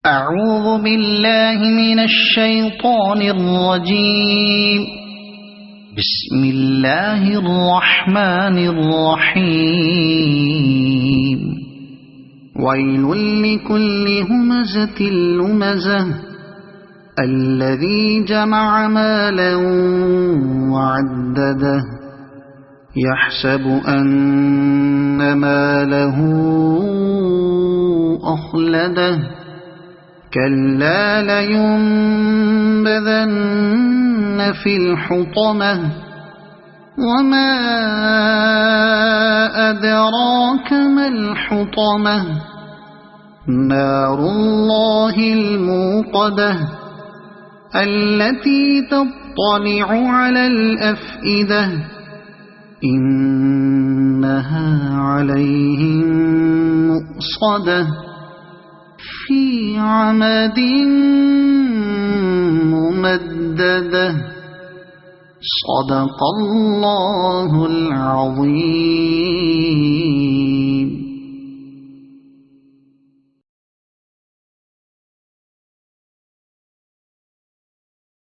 أعوذ بالله من الشيطان الرجيم. بسم الله الرحمن الرحيم. ويل لكل همزة لمزة الذي جمع مالا وعدده يحسب أن ماله أخلده كلا لينبذن في الحطمة وما أدراك ما الحطمة نار الله الموقدة التي تطلع على الأفئدة إنها عليهم مؤصدة في عمد ممددة. صدق الله العظيم.